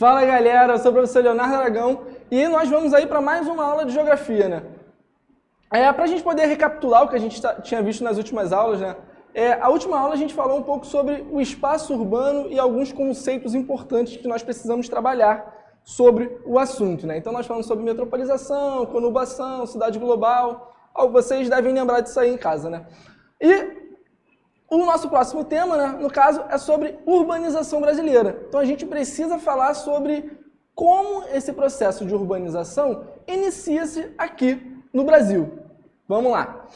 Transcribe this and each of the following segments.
Fala galera, eu sou o professor Leonardo Aragão e nós vamos aí para mais uma aula de geografia, né? Para a gente poder recapitular o que a gente tinha visto nas últimas aulas, né? A última aula a gente falou um pouco sobre o espaço urbano e alguns conceitos importantes que nós precisamos trabalhar sobre o assunto, né? Então nós falamos sobre metropolização, conurbação, cidade global. Vocês devem lembrar disso aí em casa, né? E o nosso próximo tema, né, no caso, é sobre urbanização brasileira. Então a gente precisa falar sobre como esse processo de urbanização inicia-se aqui no Brasil. Vamos lá.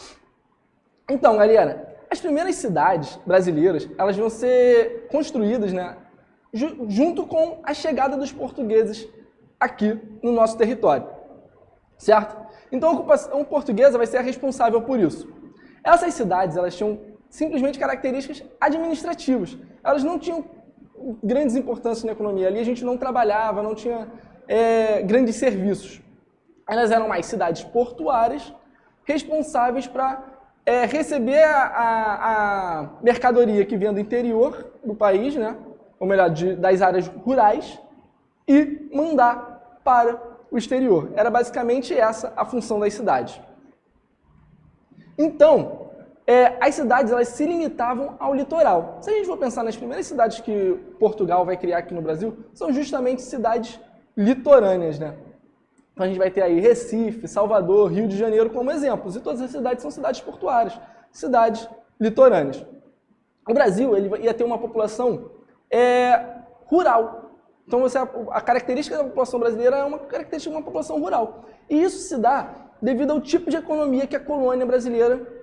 Então, galera, as primeiras cidades brasileiras, elas vão ser construídas, né, junto com a chegada dos portugueses aqui no nosso território, certo? Então a ocupação portuguesa vai ser a responsável por isso. Essas cidades, elas tinham simplesmente características administrativas. Elas não tinham grandes importâncias na economia. Ali a gente não trabalhava, não tinha grandes serviços. Elas eram mais cidades portuárias, responsáveis para receber a mercadoria que vinha do interior do país, né? Ou melhor, das áreas rurais, e mandar para o exterior. Era basicamente essa a função das cidades. Então, as cidades elas se limitavam ao litoral. Se a gente for pensar nas primeiras cidades que Portugal vai criar aqui no Brasil, são justamente cidades litorâneas, né? Então a gente vai ter aí Recife, Salvador, Rio de Janeiro como exemplos. E todas as cidades são cidades portuárias, cidades litorâneas. O Brasil ele ia ter uma população rural. Então a característica da população brasileira é uma característica de uma população rural. E isso se dá devido ao tipo de economia que a colônia brasileira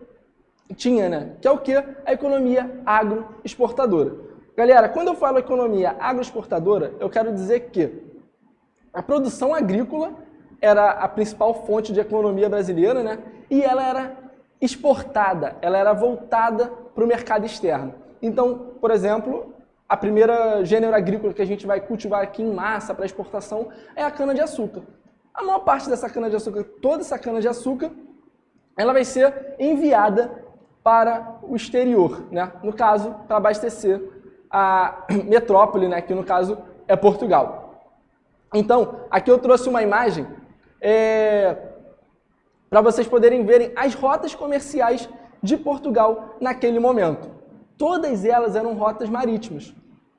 tinha, né? Que é o quê? A economia agroexportadora. Galera, quando eu falo economia agroexportadora, eu quero dizer que a produção agrícola era a principal fonte de economia brasileira, né? E ela era exportada, ela era voltada para o mercado externo. Então, por exemplo, a primeira gênero agrícola que a gente vai cultivar aqui em massa para exportação é a cana-de-açúcar. A maior parte dessa cana-de-açúcar, toda essa cana-de-açúcar, ela vai ser enviada para o exterior, né? No caso, para abastecer a metrópole, né? Que no caso é Portugal. Então, aqui eu trouxe uma imagem para vocês poderem verem as rotas comerciais de Portugal naquele momento. Todas elas eram rotas marítimas.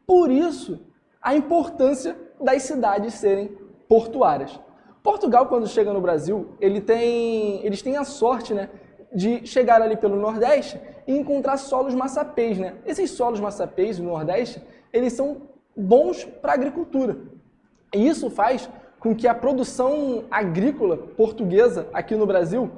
Por isso, a importância das cidades serem portuárias. Portugal, quando chega no Brasil, eles têm a sorte, né, de chegar ali pelo Nordeste e encontrar solos massapês, né? Esses solos massapês do Nordeste, eles são bons para a agricultura. E isso faz com que a produção agrícola portuguesa aqui no Brasil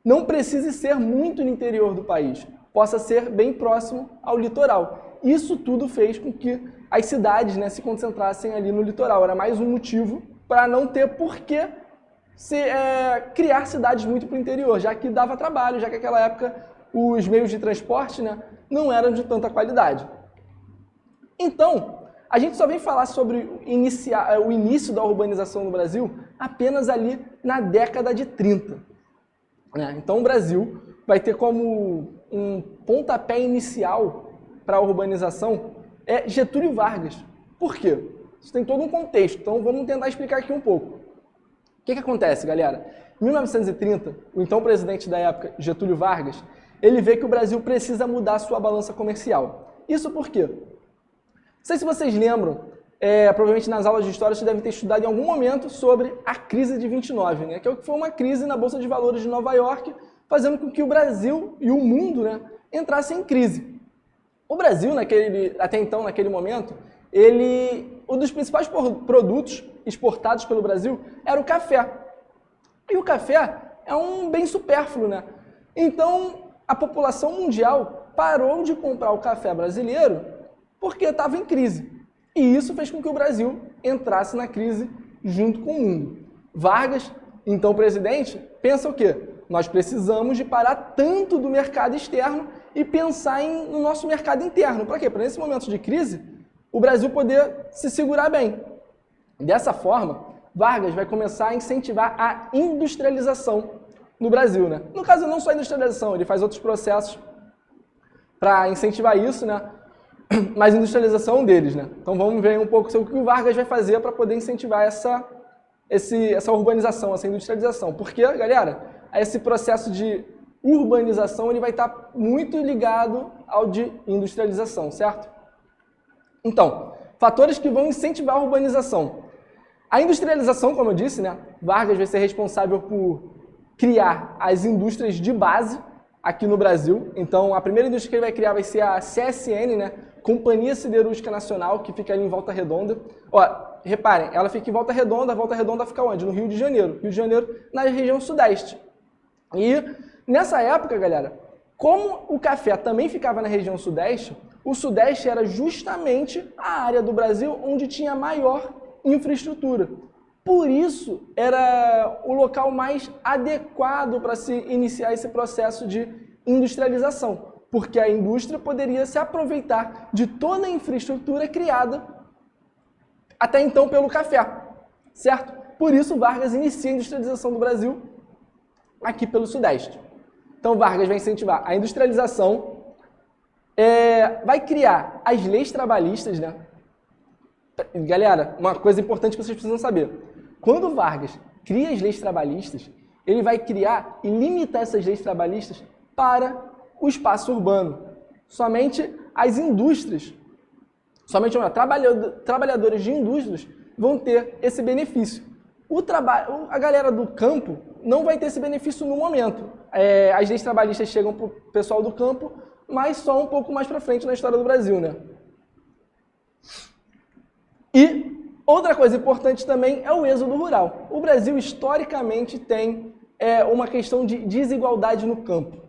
não precise ser muito no interior do país, possa ser bem próximo ao litoral. Isso tudo fez com que as cidades, né, se concentrassem ali no litoral. Era mais um motivo para não ter porquê criar cidades muito para o interior, já que dava trabalho, já que naquela época os meios de transporte, né, não eram de tanta qualidade. Então, a gente só vem falar sobre o início da urbanização no Brasil apenas ali na década de 30. Né? Então o Brasil vai ter como um pontapé inicial para a urbanização Getúlio Vargas. Por quê? Isso tem todo um contexto, então vamos tentar explicar aqui um pouco. O que acontece, galera? Em 1930, o então presidente da época, Getúlio Vargas, ele vê que o Brasil precisa mudar a sua balança comercial. Isso por quê? Não sei se vocês lembram, provavelmente nas aulas de história você deve ter estudado em algum momento sobre a crise de 29, né? Que foi uma crise na Bolsa de Valores de Nova York, fazendo com que o Brasil e o mundo, né, entrassem em crise. O Brasil, até então, naquele momento, um dos principais produtos exportados pelo Brasil era o café. E o café é um bem supérfluo, né? Então, a população mundial parou de comprar o café brasileiro porque estava em crise. E isso fez com que o Brasil entrasse na crise junto com o mundo. Vargas, então presidente, pensa o quê? Nós precisamos de parar tanto do mercado externo e pensar no nosso mercado interno. Para quê? Para nesse momento de crise, o Brasil poder se segurar bem. Dessa forma, Vargas vai começar a incentivar a industrialização no Brasil, né? No caso, não só a industrialização, ele faz outros processos para incentivar isso, né? Mas a industrialização é um deles, né? Então vamos ver um pouco sobre o que o Vargas vai fazer para poder incentivar essa urbanização, essa industrialização. Porque, galera, esse processo de urbanização ele vai estar muito ligado ao de industrialização, certo? Então, fatores que vão incentivar a urbanização. A industrialização, como eu disse, né? Vargas vai ser responsável por criar as indústrias de base aqui no Brasil. Então, a primeira indústria que ele vai criar vai ser a CSN, né? Companhia Siderúrgica Nacional, que fica ali em Volta Redonda. Ó, reparem, ela fica em Volta Redonda fica onde? No Rio de Janeiro. Rio de Janeiro, na região sudeste. E nessa época, galera, como o café também ficava na região sudeste, o sudeste era justamente a área do Brasil onde tinha maior infraestrutura. Por isso, era o local mais adequado para se iniciar esse processo de industrialização, porque a indústria poderia se aproveitar de toda a infraestrutura criada até então pelo café, certo? Por isso, Vargas inicia a industrialização do Brasil aqui pelo Sudeste. Então, Vargas vai incentivar a industrialização, vai criar as leis trabalhistas, né? Galera, uma coisa importante que vocês precisam saber. Quando Vargas cria as leis trabalhistas, ele vai criar e limitar essas leis trabalhistas para o espaço urbano. Somente as indústrias, somente trabalhadores de indústrias vão ter esse benefício. A galera do campo não vai ter esse benefício no momento. As leis trabalhistas chegam para o pessoal do campo, mas só um pouco mais para frente na história do Brasil, né? E outra coisa importante também é o êxodo rural. O Brasil, historicamente, tem uma questão de desigualdade no campo.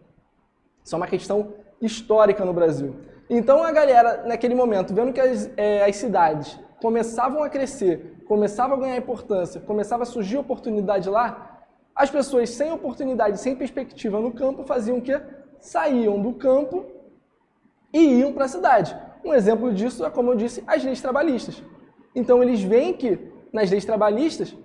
Isso é uma questão histórica no Brasil. Então, a galera, naquele momento, vendo que as cidades começavam a crescer, começavam a ganhar importância, começava a surgir oportunidade lá, as pessoas sem oportunidade, sem perspectiva no campo, faziam o quê? Saíam do campo e iam para a cidade. Um exemplo disso é, como eu disse, as leis trabalhistas. Então, eles veem que, nas leis trabalhistas,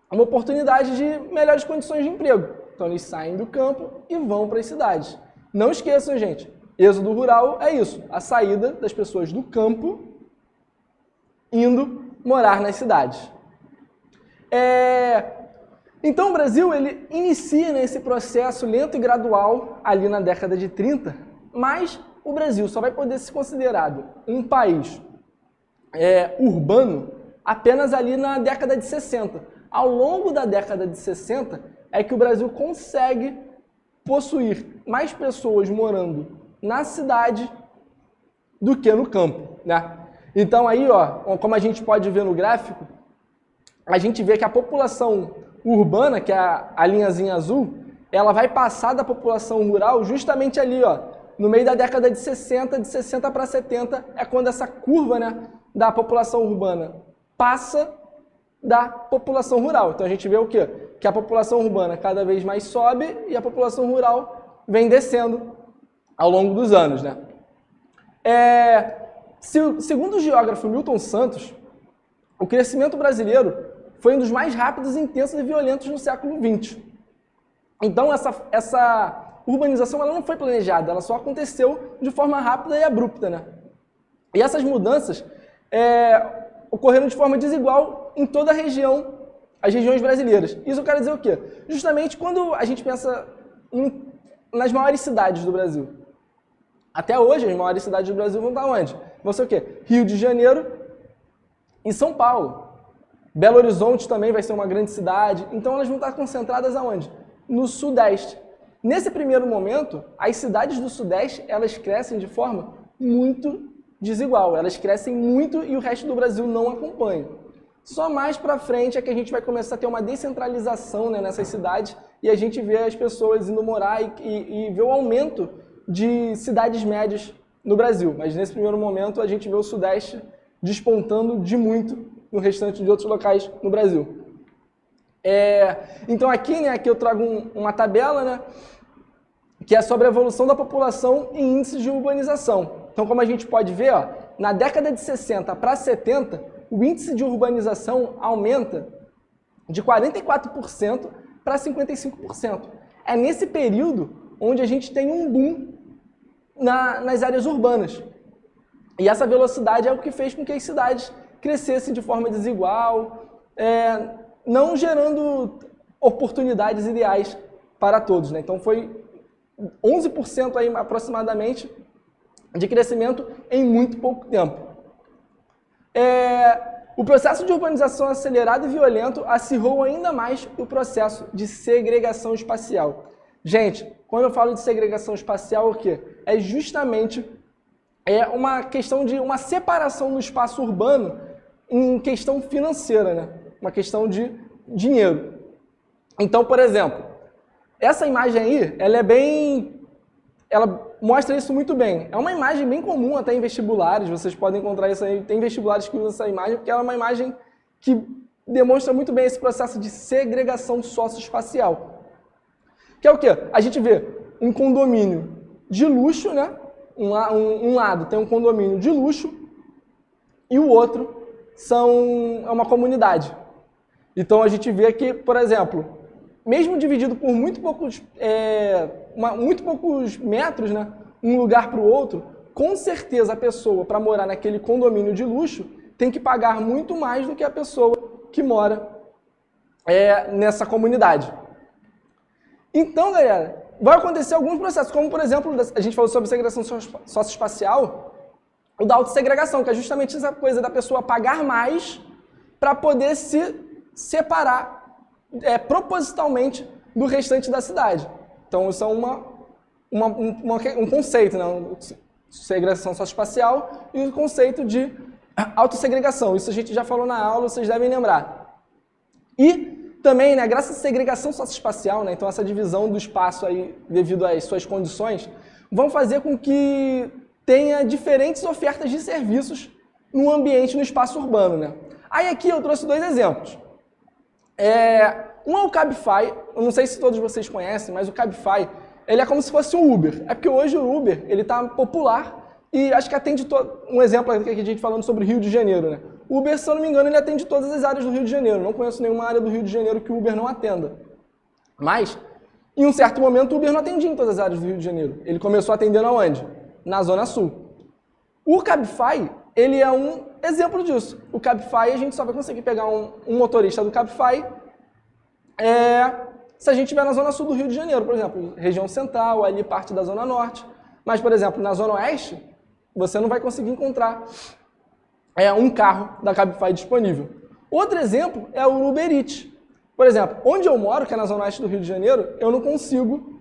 há uma oportunidade de melhores condições de emprego. Então, eles saem do campo e vão para as cidades. Não esqueçam, gente, êxodo rural é isso, a saída das pessoas do campo indo morar nas cidades. Então, o Brasil ele inicia esse processo lento e gradual ali na década de 30, mas o Brasil só vai poder ser considerado um país urbano apenas ali na década de 60. Ao longo da década de 60 é que o Brasil consegue possuir mais pessoas morando na cidade do que no campo, né? Então aí, ó, como a gente pode ver no gráfico, a gente vê que a população urbana, que é a linhazinha azul, ela vai passar da população rural justamente ali, ó, no meio da década de 60 para 70, é quando essa curva, né, da população urbana passa da população rural. Então a gente vê o quê? Que a população urbana cada vez mais sobe e a população rural vem descendo ao longo dos anos, né? Segundo o geógrafo Milton Santos, o crescimento brasileiro foi um dos mais rápidos, intensos e violentos no século XX. Então essa urbanização ela não foi planejada, ela só aconteceu de forma rápida e abrupta, né? E essas mudanças ocorreram de forma desigual em toda a região, as regiões brasileiras. Isso eu quero dizer o quê? Justamente quando a gente pensa nas maiores cidades do Brasil. Até hoje, as maiores cidades do Brasil vão estar onde? Vão ser o quê? Rio de Janeiro e São Paulo. Belo Horizonte também vai ser uma grande cidade. Então, elas vão estar concentradas aonde? No Sudeste. Nesse primeiro momento, as cidades do Sudeste, elas crescem de forma muito desigual. Elas crescem muito e o resto do Brasil não acompanha. Só mais para frente é que a gente vai começar a ter uma descentralização, né, nessas cidades e a gente vê as pessoas indo morar e vê o aumento de cidades médias no Brasil. Mas nesse primeiro momento a gente vê o Sudeste despontando de muito no restante de outros locais no Brasil. Então aqui, né, aqui eu trago uma tabela, né, que é sobre a evolução da população e índices de urbanização. Então, como a gente pode ver, ó, na década de 60 para 70, o índice de urbanização aumenta de 44% para 55%. É nesse período onde a gente tem um boom nas áreas urbanas. E essa velocidade é o que fez com que as cidades crescessem de forma desigual, não gerando oportunidades ideais para todos, né? Então foi 11% aí, aproximadamente de crescimento em muito pouco tempo. O processo de urbanização acelerado e violento acirrou ainda mais o processo de segregação espacial. Gente, quando eu falo de segregação espacial, o quê? É justamente uma questão de uma separação do espaço urbano em questão financeira, né? Uma questão de dinheiro. Então, por exemplo, essa imagem aí, ela mostra isso muito bem. É uma imagem bem comum até em vestibulares, vocês podem encontrar isso aí. Tem vestibulares que usam essa imagem, porque ela é uma imagem que demonstra muito bem esse processo de segregação socioespacial. Que é o quê? A gente vê um condomínio de luxo, né? Um lado tem um condomínio de luxo e o outro é uma comunidade. Então a gente vê que, por exemplo, mesmo dividido por muito poucos metros, né, um lugar para o outro, com certeza a pessoa, para morar naquele condomínio de luxo, tem que pagar muito mais do que a pessoa que mora nessa comunidade. Então, galera, vai acontecer alguns processos, como, por exemplo, a gente falou sobre segregação socioespacial, o da autossegregação, que é justamente essa coisa da pessoa pagar mais para poder se separar propositalmente do restante da cidade. Então, isso é um conceito, né? Segregação socioespacial e o conceito de autossegregação. Isso a gente já falou na aula, vocês devem lembrar. E também, né, graças à segregação socioespacial, né, então essa divisão do espaço aí, devido às suas condições, vão fazer com que tenha diferentes ofertas de serviços no ambiente, no espaço urbano, né? Aí aqui eu trouxe dois exemplos. Um é o Cabify, eu não sei se todos vocês conhecem, mas o Cabify, ele é como se fosse um Uber. É porque hoje o Uber, ele está popular e acho que atende um exemplo aqui que a gente falando sobre o Rio de Janeiro, né? O Uber, se eu não me engano, ele atende todas as áreas do Rio de Janeiro. Não conheço nenhuma área do Rio de Janeiro que o Uber não atenda. Mas, em um certo momento, o Uber não atendia em todas as áreas do Rio de Janeiro. Ele começou atendendo aonde? Na Zona Sul. O Cabify, ele é um exemplo disso. O Cabify, a gente só vai conseguir pegar um motorista do Cabify se a gente estiver na Zona Sul do Rio de Janeiro, por exemplo, região central, ali parte da Zona Norte. Mas, por exemplo, na Zona Oeste, você não vai conseguir encontrar um carro da Cabify disponível. Outro exemplo é o Uber Eats. Por exemplo, onde eu moro, que é na Zona Oeste do Rio de Janeiro, eu não consigo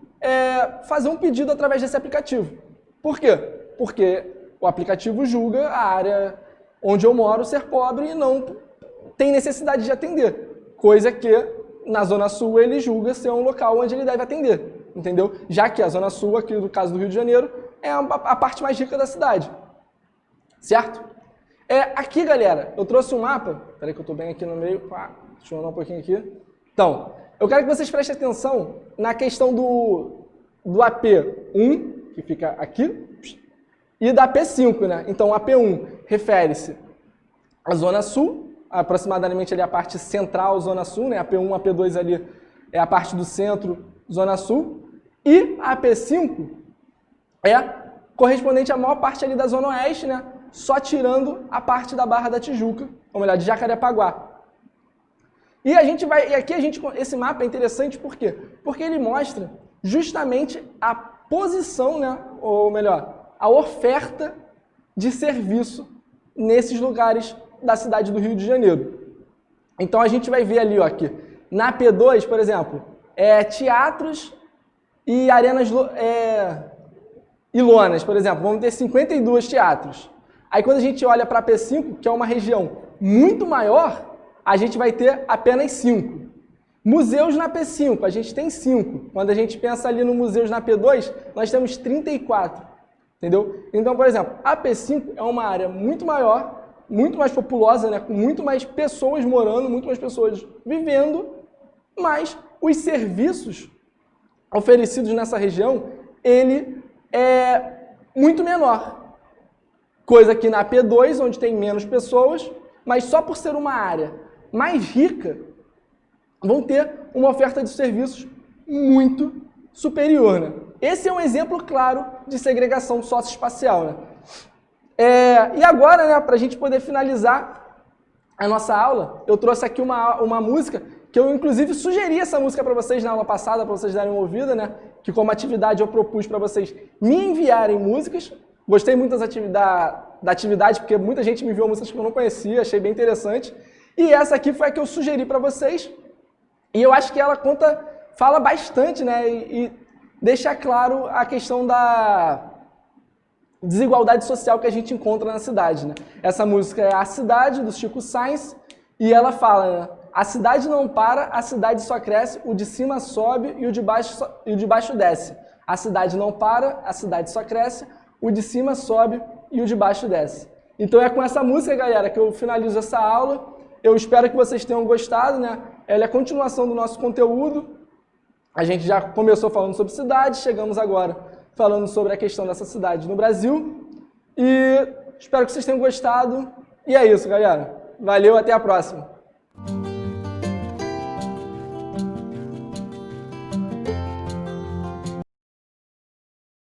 fazer um pedido através desse aplicativo. Por quê? Porque o aplicativo julga a área onde eu moro ser pobre e não tem necessidade de atender. Coisa que na Zona Sul ele julga ser um local onde ele deve atender. Entendeu? Já que a Zona Sul, aqui no caso do Rio de Janeiro, é a parte mais rica da cidade. Certo? Aqui, galera, eu trouxe um mapa. Espera aí que eu estou bem aqui no meio. Deixa eu andar um pouquinho aqui. Então, eu quero que vocês prestem atenção na questão do AP1, que fica aqui, e da AP5, né? Então, o AP1 refere-se à Zona Sul, aproximadamente ali a parte central, Zona Sul, né? AP1, AP2 ali é a parte do centro, Zona Sul. E a AP5 é correspondente à maior parte ali da Zona Oeste, né? Só tirando a parte da Barra da Tijuca, ou melhor, de Jacarepaguá. E esse mapa é interessante por quê? Porque ele mostra justamente a posição, né? Ou melhor, a oferta de serviço nesses lugares da cidade do Rio de Janeiro. Então a gente vai ver ali, ó, aqui, na P2, por exemplo, teatros e arenas e lonas, por exemplo, vamos ter 52 teatros. Aí quando a gente olha para a P5, que é uma região muito maior, a gente vai ter apenas 5. Museus na P5, a gente tem 5. Quando a gente pensa ali no museus na P2, nós temos 34. Entendeu? Então, por exemplo, a P5 é uma área muito maior, muito mais populosa, né? Com muito mais pessoas morando, muito mais pessoas vivendo, mas os serviços oferecidos nessa região, ele é muito menor. Coisa que na P2, onde tem menos pessoas, mas só por ser uma área mais rica, vão ter uma oferta de serviços muito superior, né? Esse é um exemplo claro de segregação socioespacial, né? E agora, né, para a gente poder finalizar a nossa aula, eu trouxe aqui uma música que eu, inclusive, sugeri essa música para vocês na aula passada, para vocês darem uma ouvida, né? Que como atividade eu propus para vocês me enviarem músicas. Gostei muito da atividade, porque muita gente me enviou músicas que eu não conhecia, achei bem interessante. E essa aqui foi a que eu sugeri para vocês. E eu acho que ela fala bastante, né? E deixa claro a questão da desigualdade social que a gente encontra na cidade, né? Essa música é A Cidade, do Chico Sainz, e ela fala, né? A cidade não para, a cidade só cresce, o de cima sobe e o de baixo desce. A cidade não para, a cidade só cresce, o de cima sobe e o de baixo desce. Então é com essa música, galera, que eu finalizo essa aula. Eu espero que vocês tenham gostado, né? Ela é a continuação do nosso conteúdo. A gente já começou falando sobre cidade, chegamos agora falando sobre a questão dessa cidade no Brasil. E espero que vocês tenham gostado. E é isso, galera. Valeu, até a próxima.